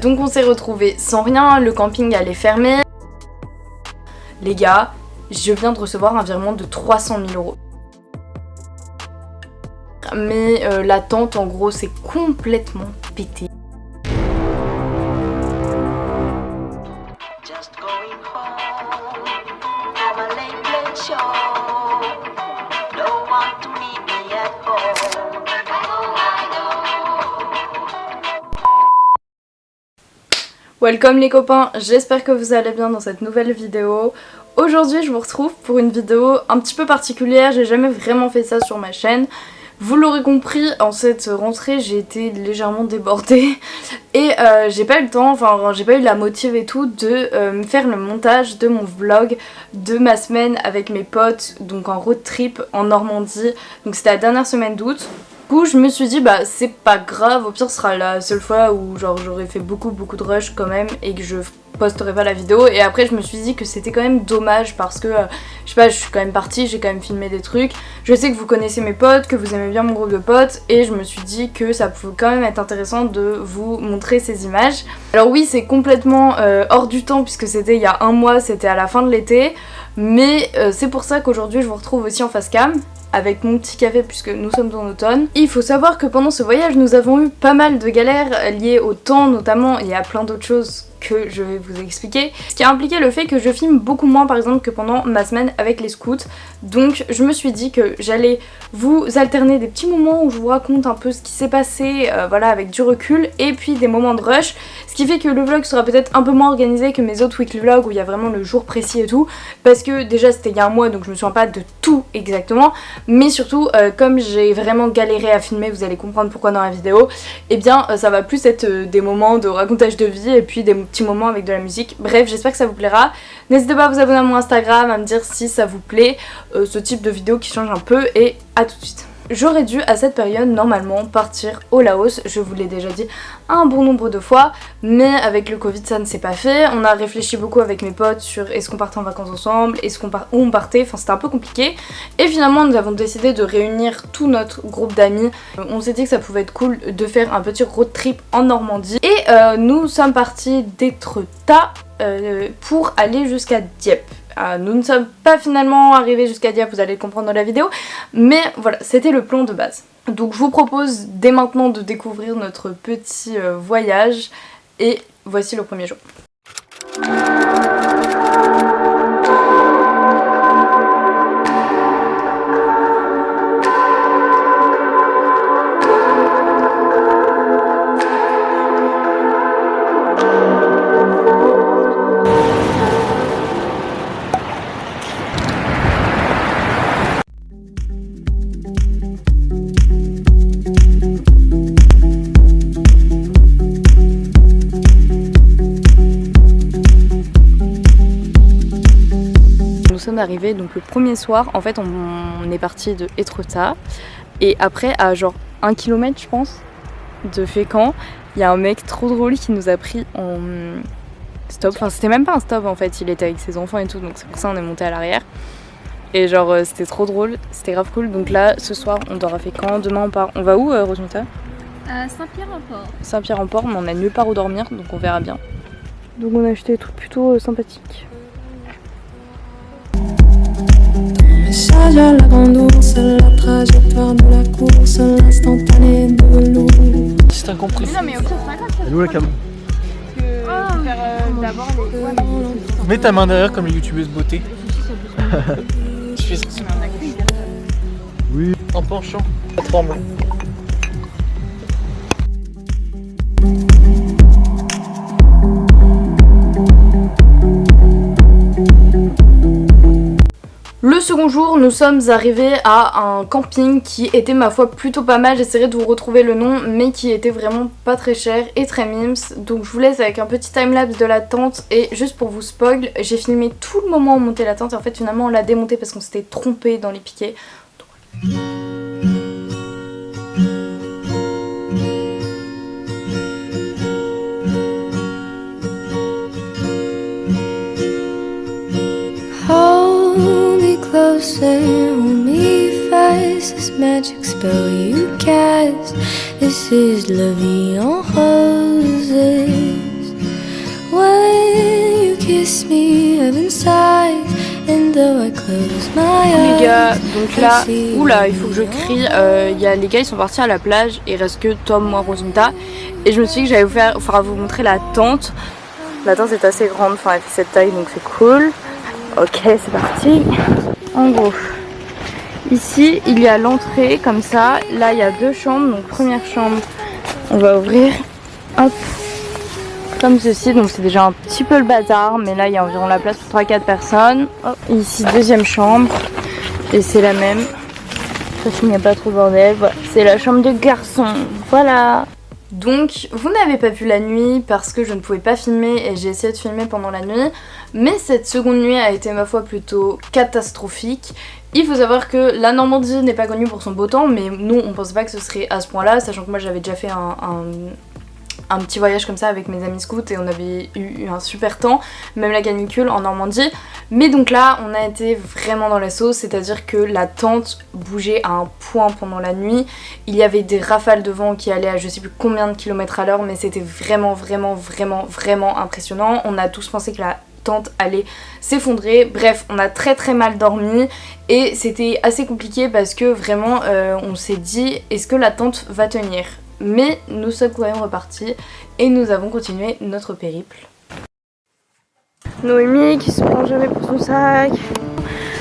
Donc on s'est retrouvés sans rien, le camping allait fermer. Les gars, je viens de recevoir un virement de 300 000 €. Mais la tente en gros c'est complètement pété. Welcome les copains, j'espère que vous allez bien dans cette nouvelle vidéo. Aujourd'hui je vous retrouve pour une vidéo un petit peu particulière, j'ai jamais vraiment fait ça sur ma chaîne. Vous l'aurez compris, en cette rentrée j'ai été légèrement débordée et j'ai pas eu le temps, enfin j'ai pas eu la motive et tout de me faire le montage de mon vlog de ma semaine avec mes potes, donc en road trip en Normandie, donc c'était la dernière semaine d'août. Du coup je me suis dit bah c'est pas grave, au pire ce sera la seule fois où genre j'aurais fait beaucoup de rush quand même et que je posterai pas la vidéo. Et après je me suis dit que c'était quand même dommage parce que je sais pas, je suis quand même partie, j'ai quand même filmé des trucs. Je sais que vous connaissez mes potes, que vous aimez bien mon groupe de potes et je me suis dit que ça pouvait quand même être intéressant de vous montrer ces images. Alors oui c'est complètement hors du temps puisque c'était il y a un mois, c'était à la fin de l'été. Mais c'est pour ça qu'aujourd'hui je vous retrouve aussi en face cam avec mon petit café puisque nous sommes en automne. Et il faut savoir que pendant ce voyage nous avons eu pas mal de galères liées au temps notamment et à plein d'autres choses que je vais vous expliquer. Ce qui a impliqué le fait que je filme beaucoup moins par exemple que pendant ma semaine avec les scouts. Donc je me suis dit que j'allais vous alterner des petits moments où je vous raconte un peu ce qui s'est passé, voilà, avec du recul, et puis des moments de rush. Ce qui fait que le vlog sera peut-être un peu moins organisé que mes autres weekly vlogs où il y a vraiment le jour précis et tout. Parce que déjà c'était il y a un mois donc je me souviens pas de tout exactement. Mais surtout comme j'ai vraiment galéré à filmer, vous allez comprendre pourquoi dans la vidéo, et bien ça va plus être des moments de racontage de vie et puis des petits moments avec de la musique. Bref, j'espère que ça vous plaira. N'hésitez pas à vous abonner à mon Instagram, à me dire si ça vous plaît, ce type de vidéo qui change un peu, et à tout de suite. J'aurais dû à cette période normalement partir au Laos, je vous l'ai déjà dit un bon nombre de fois, mais avec le Covid ça ne s'est pas fait. On a réfléchi beaucoup avec mes potes sur est-ce qu'on partait en vacances ensemble, où on partait, enfin c'était un peu compliqué. Et finalement nous avons décidé de réunir tout notre groupe d'amis. On s'est dit que ça pouvait être cool de faire un petit road trip en Normandie. Et nous sommes partis d'Étretat pour aller jusqu'à Dieppe. Nous ne sommes pas finalement arrivés jusqu'à Dieppe, vous allez le comprendre dans la vidéo, mais voilà, c'était le plan de base. Donc je vous propose dès maintenant de découvrir notre petit voyage, et voici le premier jour. Nous sommes arrivés donc le premier soir, en fait on est parti de Étretat et après à genre 1 km je pense de Fécamp, il y a un mec trop drôle qui nous a pris en stop, enfin c'était même pas un stop en fait, il était avec ses enfants et tout, donc c'est pour ça on est monté à l'arrière et genre c'était trop drôle, c'était grave cool. Donc là ce soir on dort à Fécamp, demain on part, on va où Rosmita? À Saint-Pierre-en-Port. Saint-Pierre-en-Port, mais on a nulle part où dormir donc on verra bien. Donc on a acheté des trucs plutôt sympathiques. Message à la grande ours, la trajectoire de la course, l'instantané de velours. C'est incompris. Non mais ok c'est pas grave. Elle est où la cam? Faire d'abord les... Mets ta main derrière comme les youtubeuses beauté. Tu fais ça. Oui. En penchant. Ça tremble. Le second jour, nous sommes arrivés à un camping qui était ma foi plutôt pas mal, j'essaierai de vous retrouver le nom, mais qui était vraiment pas très cher et très mimes. Donc je vous laisse avec un petit timelapse de la tente, et juste pour vous spoil, j'ai filmé tout le moment où on montait la tente et en fait finalement on l'a démontée parce qu'on s'était trompé dans les piquets. Donc, voilà. Closer, hold me fast. This magic spell you cast. This is la vie en rose. When you kiss me, heaven sighs, and though I close my eyes. Les gars, donc là, oula, il faut que je crie. Les gars, ils sont partis à la plage. Il reste que Tom, moi, Rosinta. Et je me suis dit que j'allais vous montrer la tente. La tente est assez grande, enfin, elle fait cette taille, donc c'est cool. Ok, c'est parti. En gros, ici, il y a l'entrée, comme ça. Là, il y a 2 chambres. Donc, première chambre, on va ouvrir. Hop. Comme ceci, donc c'est déjà un petit peu le bazar, mais là il y a environ la place pour 3-4 personnes. Oh, ici deuxième chambre, et c'est la même. Il n'y a pas trop de bordel, voilà. C'est la chambre de garçon, voilà. Donc vous n'avez pas vu la nuit parce que je ne pouvais pas filmer et j'ai essayé de filmer pendant la nuit, mais cette seconde nuit a été ma foi plutôt catastrophique. Il faut savoir que la Normandie n'est pas connue pour son beau temps, mais nous on pensait pas que ce serait à ce point là, sachant que moi j'avais déjà fait un petit voyage comme ça avec mes amis scouts et on avait eu un super temps, même la canicule en Normandie. Mais donc là on a été vraiment dans la sauce, c'est-à-dire que la tente bougeait à un point pendant la nuit. Il y avait des rafales de vent qui allaient à je sais plus combien de kilomètres à l'heure, mais c'était vraiment impressionnant. On a tous pensé que la tente allait s'effondrer. Bref, on a très mal dormi et c'était assez compliqué parce que vraiment on s'est dit est-ce que la tente va tenir? Mais nous sommes quand même repartis et nous avons continué notre périple. Noémie qui se prend jamais pour son sac.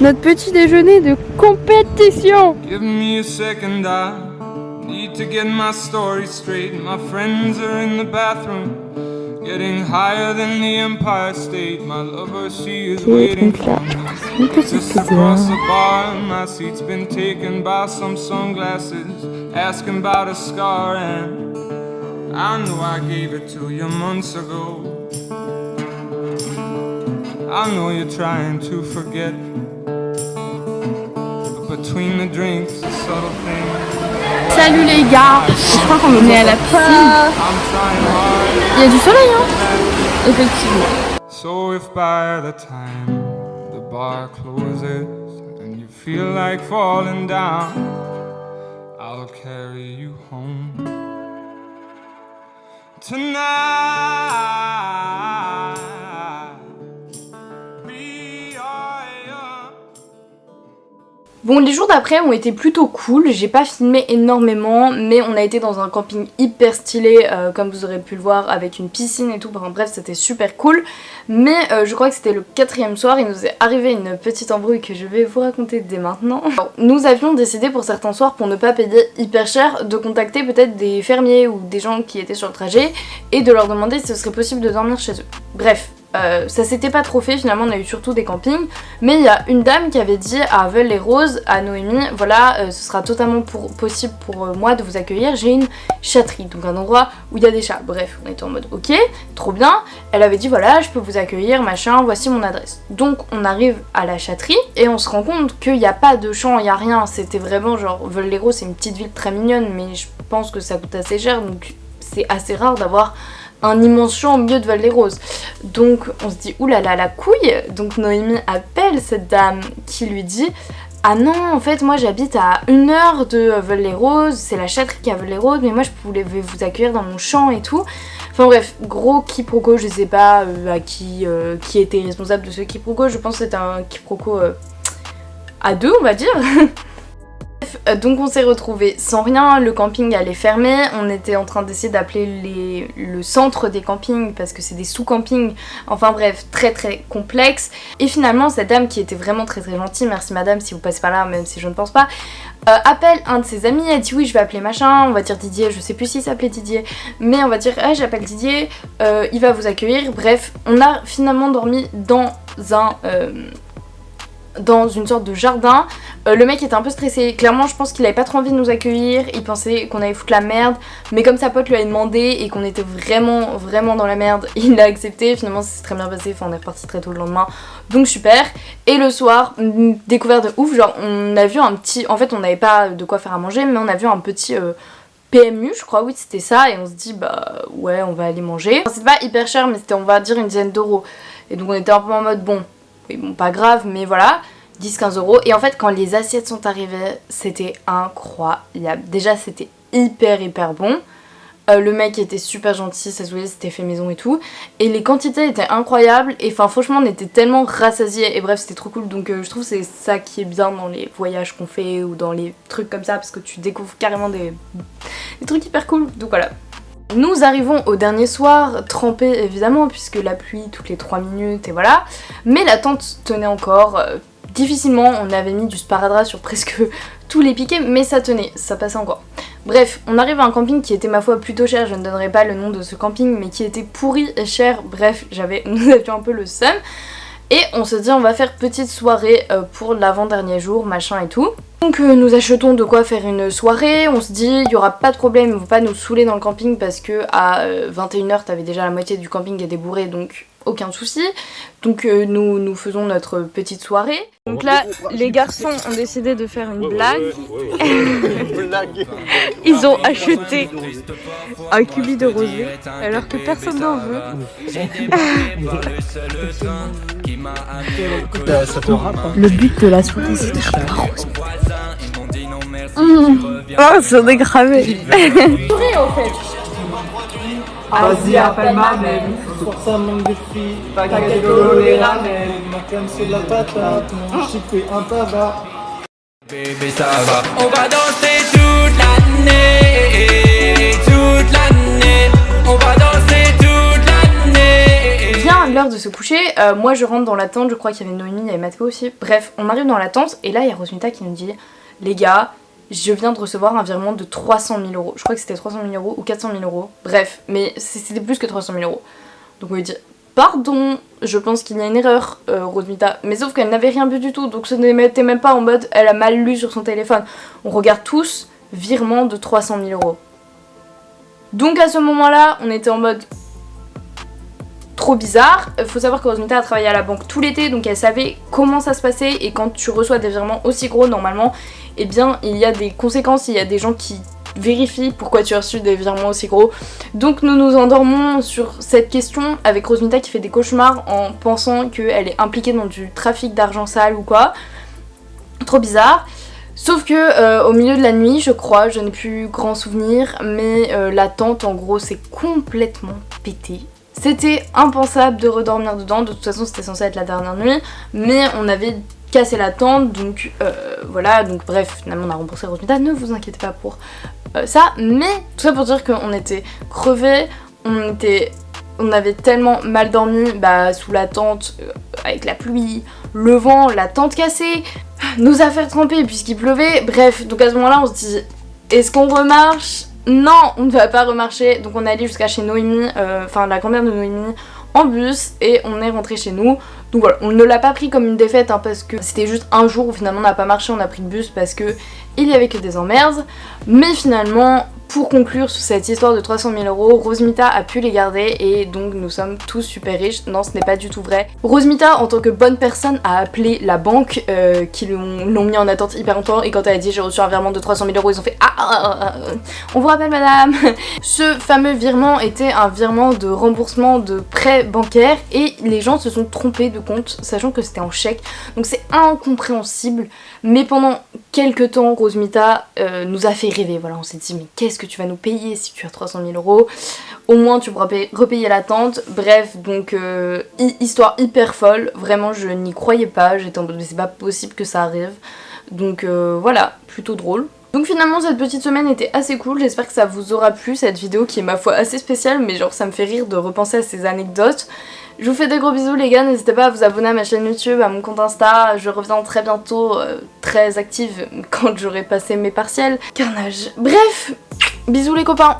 Notre petit déjeuner de compétition. Give me a second, I need to get my story straight. My friends are in the bathroom, getting higher than the Empire State. My lover, she is waiting for me just across the bar. My seat's been taken by some sunglasses, asking about a scar, and I know I gave it to you months ago. I know you're trying to forget, but between the drinks, the subtle things. Salut les gars, je crois qu'on est à la piscine. Il y a du soleil hein. Effectivement. So if by the time the bar closes and you feel like falling down, I'll carry you home tonight. Bon, les jours d'après ont été plutôt cool, j'ai pas filmé énormément, mais on a été dans un camping hyper stylé, comme vous aurez pu le voir, avec une piscine et tout, enfin, bref c'était super cool. Mais je crois que c'était le 4e soir, il nous est arrivé une petite embrouille que je vais vous raconter dès maintenant. Alors, nous avions décidé pour certains soirs, pour ne pas payer hyper cher, de contacter peut-être des fermiers ou des gens qui étaient sur le trajet et de leur demander si ce serait possible de dormir chez eux. Bref. Ça s'était pas trop fait, finalement on a eu surtout des campings, mais il y a une dame qui avait dit à Veules-les-Roses, à Noémie, voilà, ce sera totalement possible pour moi de vous accueillir, j'ai une chatterie, donc un endroit où il y a des chats. Bref, on était en mode ok, trop bien, elle avait dit voilà, je peux vous accueillir, machin, voici mon adresse. Donc on arrive à la chatterie et on se rend compte qu'il n'y a pas de champs, il n'y a rien, c'était vraiment genre, Veules-les-Roses c'est une petite ville très mignonne, mais je pense que ça coûte assez cher, donc c'est assez rare d'avoir un immense champ au milieu de Veules-les-Roses. Donc on se dit oulala la couille. Donc Noémie appelle cette dame qui lui dit ah non en fait moi j'habite à 1 heure de Veules-les-Roses, c'est la chatterie qui est à Veules-les-Roses, mais moi je voulais vous accueillir dans mon champ et tout. Enfin bref, gros quiproquo, je sais pas à qui était responsable de ce quiproquo, je pense que c'était un quiproquo à deux on va dire. Donc on s'est retrouvés sans rien, le camping allait fermer, on était en train d'essayer d'appeler le centre des campings parce que c'est des sous-campings, enfin bref, très complexe. Et finalement cette dame qui était vraiment très gentille, merci madame si vous passez par là, même si je ne pense pas, appelle un de ses amis, elle dit oui je vais appeler machin, on va dire Didier, je sais plus s'il s'appelait Didier, mais on va dire ah j'appelle Didier, il va vous accueillir. Bref, on a finalement dormi dans une sorte de jardin. Le mec était un peu stressé, clairement je pense qu'il avait pas trop envie de nous accueillir, il pensait qu'on allait foutre la merde, mais comme sa pote lui avait demandé et qu'on était vraiment dans la merde, il l'a accepté, finalement ça s'est très bien passé, enfin on est reparti très tôt le lendemain, donc super. Et le soir, découverte de ouf, genre on a vu un petit, en fait on n'avait pas de quoi faire à manger, mais on a vu un petit PMU je crois, oui c'était ça, et on se dit bah ouais on va aller manger. Enfin, c'était pas hyper cher mais c'était on va dire une dizaine d'euros, et donc on était un peu en mode bon pas grave, mais voilà, 10-15 euros. Et en fait, quand les assiettes sont arrivées, c'était incroyable. Déjà, c'était hyper bon. Le mec était super gentil, ça se voyait, c'était fait maison et tout. Et les quantités étaient incroyables. Et enfin franchement on était tellement rassasiés. Et bref c'était trop cool. Donc je trouve que c'est ça qui est bien dans les voyages qu'on fait ou dans les trucs comme ça. Parce que tu découvres carrément des trucs hyper cool. Donc voilà. Nous arrivons au dernier soir, trempés évidemment puisque la pluie toutes les 3 minutes et voilà. Mais la tente tenait encore. Difficilement, on avait mis du sparadrap sur presque tous les piquets, mais ça tenait, ça passait encore. Bref, on arrive à un camping qui était ma foi plutôt cher, je ne donnerai pas le nom de ce camping, mais qui était pourri et cher, bref, nous avions un peu le seum. Et on se dit on va faire petite soirée pour l'avant-dernier jour, machin et tout. Donc nous achetons de quoi faire une soirée, on se dit il n'y aura pas de problème, ils vont pas nous saouler dans le camping parce que à 21h t'avais déjà la moitié du camping qui était bourré, donc aucun souci. Donc nous faisons notre petite soirée. Donc là les garçons ont décidé de faire une blague. Ils ont acheté un cubi de rosé alors que personne n'en veut. Ça te rappe, hein. Le but de la soirée c'est de faire un rose. Oh c'est dégramé. En fait. Vas-y, appelle ma mère. Sur ça, manque de filles. T'inquiète, Lolo les ramène. Ma crème, c'est de la patate. Mon chip fait un tabac. Bébé, ça va. On va danser toute l'année. Toute l'année. On va danser toute l'année. Vient l'heure de se coucher. Moi, je rentre dans la tente. Je crois qu'il y avait Noémie, il y avait Mathéo aussi. Bref, on arrive dans la tente. Et là, il y a Rosmita qui nous dit les gars, je viens de recevoir un virement de 300 000 €. Je crois que c'était 300 000 € ou 400 000 €. Bref, mais c'était plus que 300 000 €. Donc on lui dit pardon, je pense qu'il y a une erreur, Rosmita. Mais sauf qu'elle n'avait rien vu du tout. Donc ce n'était même pas en mode elle a mal lu sur son téléphone. On regarde tous virement de 300 000 €. Donc à ce moment-là, on était en mode trop bizarre. Faut savoir que Rosmita a travaillé à la banque tout l'été, donc elle savait comment ça se passait. Et quand tu reçois des virements aussi gros, normalement, eh bien il y a des conséquences, il y a des gens qui vérifient pourquoi tu as reçu des virements aussi gros. Donc nous nous endormons sur cette question avec Rosmita qui fait des cauchemars en pensant qu'elle est impliquée dans du trafic d'argent sale ou quoi. Trop bizarre. Sauf que au milieu de la nuit, je crois, je n'ai plus grand souvenir, mais la tente en gros s'est complètement pétée. C'était impensable de redormir dedans, de toute façon c'était censé être la dernière nuit, mais on avait cassé la tente, donc voilà, donc bref, finalement on a remboursé Rosmita, ne vous inquiétez pas pour ça, mais tout ça pour dire qu'on était crevés, on avait tellement mal dormi sous la tente, avec la pluie, le vent, la tente cassée, nos affaires trempées puisqu'il pleuvait, bref, donc à ce moment-là on se dit, est-ce qu'on remarche ? Non, on ne va pas remarcher, donc on est allé jusqu'à chez Noémie, enfin la grand-mère de Noémie, en bus, et on est rentré chez nous. Donc voilà, on ne l'a pas pris comme une défaite, hein, parce que c'était juste un jour où finalement on n'a pas marché, on a pris le bus parce que il y avait que des emmerdes. Mais finalement, pour conclure sur cette histoire de 300 000 €, Rosmita a pu les garder et donc nous sommes tous super riches. Non, ce n'est pas du tout vrai. Rosmita, en tant que bonne personne, a appelé la banque qui l'ont mis en attente hyper longtemps, et quand elle a dit j'ai reçu un virement de 300 000 €, ils ont fait on vous rappelle madame. Ce fameux virement était un virement de remboursement de prêt bancaire et les gens se sont trompés de compte, sachant que c'était en chèque. Donc c'est incompréhensible, mais pendant quelques temps, Rosmita nous a fait rêver. Voilà, on s'est dit mais qu'est-ce que tu vas nous payer si tu as 300 000 €, au moins tu pourras repayer la tente. Bref, donc histoire hyper folle, vraiment je n'y croyais pas, j'étais en mode mais c'est pas possible que ça arrive. Donc voilà, plutôt drôle. Donc finalement cette petite semaine était assez cool, j'espère que ça vous aura plu cette vidéo qui est ma foi assez spéciale, mais genre ça me fait rire de repenser à ces anecdotes. Je vous fais des gros bisous les gars, n'hésitez pas à vous abonner à ma chaîne YouTube, à mon compte Insta, je reviens très bientôt, très active quand j'aurai passé mes partiels. Carnage. Bref, bisous les copains.